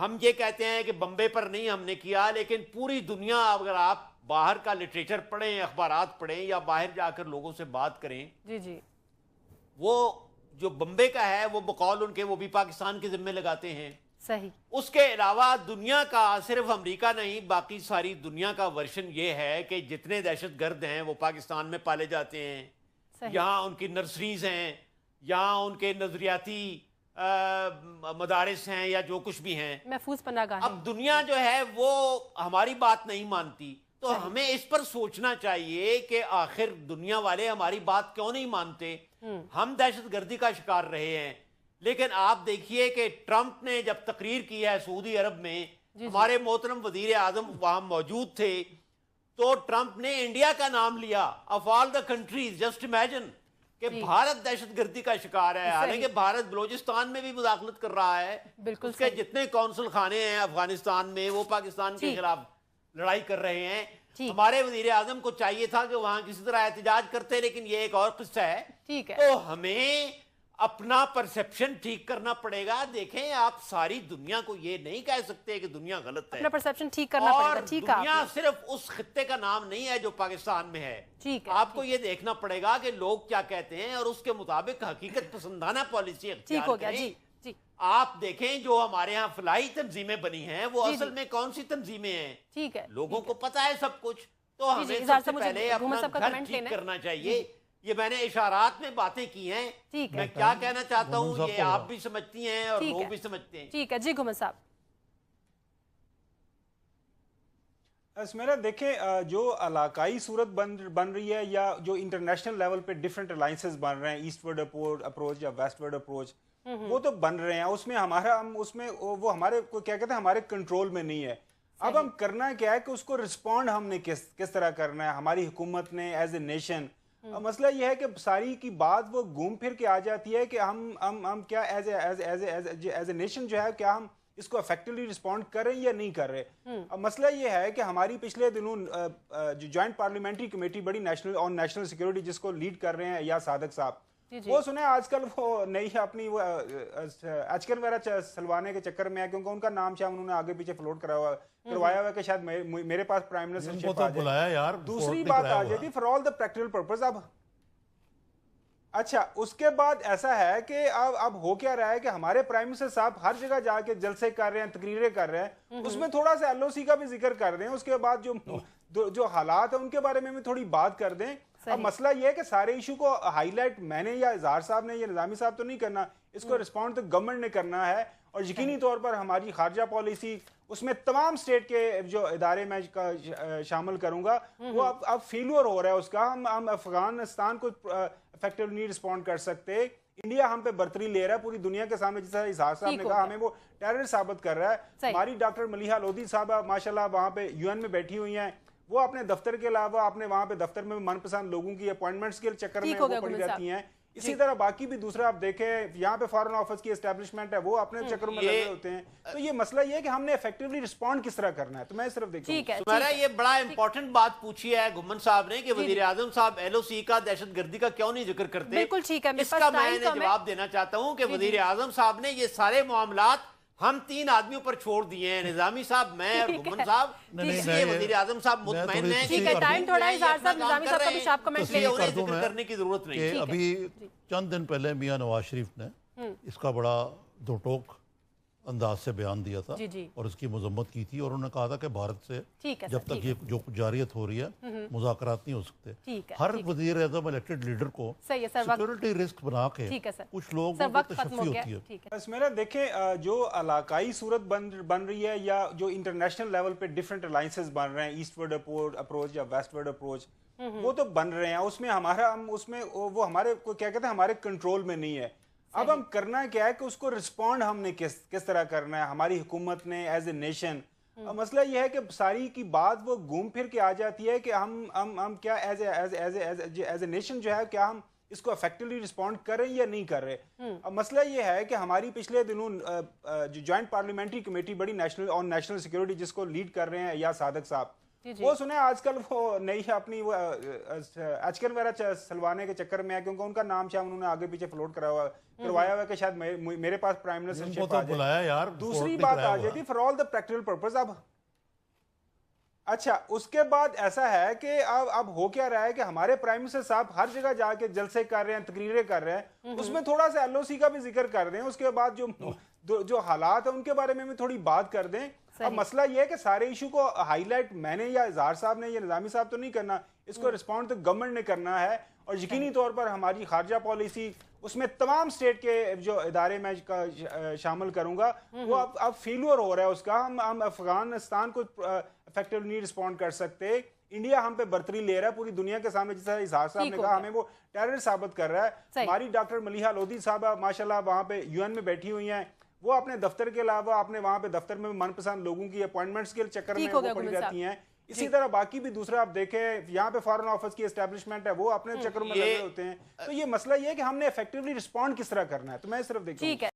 ہم یہ کہتے ہیں کہ بمبے پر نہیں ہم نے کیا، لیکن پوری دنیا اگر آپ باہر کا لٹریچر پڑھیں، اخبارات پڑھیں یا باہر جا کر لوگوں سے بات کریں، جی وہ جو بمبے کا ہے وہ بقول ان کے وہ بھی پاکستان کے ذمہ لگاتے ہیں. صحیح. اس کے علاوہ دنیا کا صرف امریکہ نہیں باقی ساری دنیا کا ورژن یہ ہے کہ جتنے دہشت گرد ہیں وہ پاکستان میں پالے جاتے ہیں. یہاں ان کی نرسریز ہیں، یہاں ان کے نظریاتی مدارس ہیں یا جو کچھ بھی ہیں، محفوظ پناہ گاہیں. اب دنیا جو ہے وہ ہماری بات نہیں مانتی، تو ہمیں اس پر سوچنا چاہیے کہ آخر دنیا والے ہماری بات کیوں نہیں مانتے. ہم دہشت گردی کا شکار رہے ہیں، لیکن آپ دیکھیے کہ ٹرمپ نے جب تقریر کی ہے سعودی عرب میں، ہمارے محترم وزیر اعظم وہاں موجود تھے، تو ٹرمپ نے انڈیا کا نام لیا. Of all the countries, just imagine کہ بھارت دہشت گردی کا شکار ہے، حالانکہ بھارت بلوچستان میں بھی مداخلت کر رہا ہے. اس کے جتنے قونصل خانے ہیں افغانستان میں وہ پاکستان کے خلاف لڑائی کر رہے ہیں. ہمارے وزیر اعظم کو چاہیے تھا کہ وہاں کسی طرح احتجاج کرتے، لیکن یہ ایک اور قصہ ہے. تو ہمیں اپنا پرسپشن ٹھیک کرنا پڑے گا. دیکھیں آپ ساری دنیا کو یہ نہیں کہہ سکتے کہ دنیا غلط ہے، اپنا پرسپشن ٹھیک کرنا پڑے گا. ٹھیک ہے. دنیا صرف اس خطے کا نام نہیں ہے جو پاکستان میں ہے. آپ کو یہ دیکھنا پڑے گا کہ لوگ کیا کہتے ہیں اور اس کے مطابق حقیقت پسندانہ پالیسی اختیار کریں. آپ دیکھیں جو ہمارے ہاں فلاحی تنظیمیں بنی ہیں وہ اصل میں کون سی تنظیمیں ہیں. ٹھیک ہے، لوگوں کو پتا ہے سب کچھ، تو ہمیں سب سے پہلے اپنا گھر ٹھیک کرنا چاہیے. یہ میں نے اشارات میں باتیں کی ہیں، میں کیا کہنا چاہتا ہوں یہ آپ بھی سمجھتی ہیں اور لوگ بھی سمجھتے ہیں. ٹھیک ہے جی گھمن صاحب. اسمیرا دیکھیں جو علاقائی صورت بن رہی ہے یا جو انٹرنیشنل لیول پہ ڈیفرنٹ الائنسز بن رہے ہیں، ایسٹ ورڈ اپروچ یا ویسٹ ورڈ اپروچ، وہ تو بن رہے ہیں. اس میں وہ ہمارے کو کیا کہتے ہیں ہمارے کنٹرول میں نہیں ہے. اب ہم کرنا کیا ہے کہ اس کو رسپونڈ ہم نے کس طرح کرنا ہے، ہماری حکومت نے ایز اے نیشن. مسئلہ یہ ہے کہ ساری کی بات وہ گھوم پھر کے آ جاتی ہے کہ ہم کیا ایز اے نیشن جو ہے کیا ہم اس کو افیکٹولی رسپونڈ کر رہے ہیں یا نہیں کر رہے. اب مسئلہ یہ ہے کہ ہماری پچھلے دنوں جو جوائنٹ پارلیمنٹری کمیٹی بڑی نیشنل سیکیورٹی جس کو لیڈ کر رہے ہیں یا صادق صاحب، وہ سنے آج کل وہ نئی اپنی وہ اچکن وغیرہ سلوانے کے چکر میں ہے، کیونکہ ان کا نام شاہ انہوں نے آگے پیچھے فلوٹ کروایا ہوا کہ شاید میرے پاس پرائم منسٹرشپ آ جائے. دوسری بات آ جاتی for all the practical purpose. اب اچھا اس کے بعد ایسا ہے کہ اب ہو کیا رہا ہے کہ ہمارے پرائم منسٹر صاحب ہر جگہ جا کے جلسے کر رہے ہیں، تقریریں کر رہے ہیں، اس میں تھوڑا سا LOC کا بھی ذکر کر دیں، اس کے بعد جو حالات ہیں ان کے بارے میں بھی تھوڑی بات کر دیں. اب مسئلہ یہ ہے کہ سارے ایشو کو ہائی لائٹ میں نے یا اظہار صاحب نے یا نظامی صاحب تو نہیں کرنا، اس کو رسپونڈ تو گورنمنٹ نے کرنا ہے. اور یقینی طور پر ہماری خارجہ پالیسی اس میں تمام سٹیٹ کے جو ادارے میں شامل کروں گا وہ اب فیلور ہو رہا ہے اس کا. ہم افغانستان کو افیکٹولی نہیں رسپونڈ کر سکتے. انڈیا ہم پہ برتری لے رہا ہے پوری دنیا کے سامنے، جیسا اظہار صاحب نے کہا ہمیں وہ ٹیرر ثابت کر رہا ہے. ہماری ڈاکٹر ملیحہ لودھی صاحبہ ماشاءاللہ وہاں پہ UN میں بیٹھی ہوئی ہیں، وہ اپنے دفتر کے علاوہ اپنے وہاں پہ دفتر میں من پسند لوگوں کی اپوائنٹمنٹس کے چکر میں وہ پڑی رہتی ہیں. اسی طرح باقی بھی دوسرا آپ دیکھیں یہاں پہ فارن آفس کی اسٹیبلشمنٹ ہے، وہ اپنے چکروں میں لگے ہوتے ہیں. تو یہ مسئلہ یہ ہے کہ ہم نے ایفیکٹولی رسپونڈ کس طرح کرنا ہے. تو میں صرف دیکھتا ہوں سمیرا یہ بڑا امپورٹنٹ بات پوچھی ہے گھمن صاحب نے کہ وزیر اعظم صاحب LOC کا دہشت گردی کا کیوں نہیں ذکر کرتے. بالکل ٹھیک ہے، اس کا میں جواب دینا چاہتا ہوں کہ وزیر اعظم صاحب نے یہ سارے معاملات ہم 3 آدمیوں پر چھوڑ دیے ہیں، نظامی صاحب، میں اور گھمن صاحب. اس لیے وزیر اعظم صاحب مطمئن ہیں ٹھیک ہے. ٹائم تھوڑا ہے اظہار صاحب، نظامی صاحب کا بھی شاپ کمنٹ لے انہیں ذکر کرنے کی ضرورت نہیں. کہ ابھی چند دن پہلے میاں نواز شریف نے اس کا بڑا دو ٹوک انداز سے بیان دیا تھا اور اس کی مذمت کی تھی، اور انہوں نے کہا تھا کہ بھارت سے جب تک یہ جو جاریت ہو رہی ہے مذاکرات نہیں ہو سکتے. ہر وزیر اعظم الیکٹڈ لیڈر کو سیکورٹی رسک بنا کے کچھ لوگ تشفی ہوتی ہے. بس میرا دیکھیں جو علاقائی صورت بن رہی ہے یا جو انٹرنیشنل لیول پہ ڈیفرنٹ الائنسز بن رہے ہیں، ایسٹ ورڈ اپروچ یا ویسٹ ورڈ اپروچ، وہ تو بن رہے ہیں. اس میں وہ ہمارے کو کیا کہتے ہیں ہمارے کنٹرول میں نہیں ہے. اب ہم کرنا کیا ہے کہ اس کو رسپونڈ ہم نے کس طرح کرنا ہے، ہماری حکومت نے ایز اے نیشن. مسئلہ یہ ہے کہ ساری کی بات وہ گھوم پھر کے آ جاتی ہے کہ ہم کیا ایز اے نیشن جو ہے کیا ہم اس کو افیکٹولی رسپونڈ کر رہے ہیں یا نہیں کر رہے. اب مسئلہ یہ ہے کہ ہماری پچھلے دنوں جو جوائنٹ پارلیمنٹری کمیٹی بڑی نیشنل سیکیورٹی جس کو لیڈ کر رہے ہیں یا صادق صاحب، وہ سنے آج کل وہ نئی اپنی وہ اچکن وغیرہ سلوانے کے چکر میں ہے کیونکہ ان کا نام شاہ انہوں نے آگے پیچھے فلوٹ کروایا ہوا کہ شاید میرے پاس پرائم منسٹر یار دوسری بات آ جائے for all the practical purpose. اب اچھا اس کے بعد ایسا ہے کہ اب ہو کیا رہا ہے کہ ہمارے پرائم منسٹر صاحب ہر جگہ جا کے جلسے کر رہے ہیں, تقریریں کر رہے ہیں, اس میں تھوڑا سا ایل او سی کا بھی ذکر کر دیں, اس کے بعد جو حالات ہیں ان کے بارے میں بھی تھوڑی بات کر دیں. اب مسئلہ یہ ہے کہ سارے ایشو کو ہائی لائٹ میں نے یا اظہار صاحب نے یا نظامی صاحب تو نہیں کرنا, اس کو رسپونڈ تو گورنمنٹ نے کرنا ہے. اور یقینی طور پر ہماری خارجہ پالیسی اس میں تمام اسٹیٹ کے جو ادارے میں شامل کروں گا وہ اب فیلور ہو رہا ہے اس کا. ہم افغانستان کو افیکٹو نہیں رسپونڈ کر سکتے. انڈیا ہم پہ برتری لے رہا ہے پوری دنیا کے سامنے, جیسا اظہار صاحب نے کہا ہمیں وہ ٹیرر ثابت کر رہا ہے. ہماری ڈاکٹر ملیحہ لودھی صاحبہ ماشاءاللہ وہاں پہ یو این میں بیٹھی ہوئی ہیں, وہ اپنے دفتر کے علاوہ اپنے وہاں پہ دفتر میں من پسند لوگوں کی اپوائنٹمنٹس کے چکر میں وہ پڑی رہتی ہیں. اسی طرح باقی بھی دوسرا آپ دیکھیں یہاں پہ فارن آفس کی اسٹیبلشمنٹ ہے وہ اپنے چکروں میں لگے ہوتے ہیں. تو یہ مسئلہ یہ ہے کہ ہم نے افیکٹولی رسپونڈ کس طرح کرنا ہے. تو میں صرف دیکھوں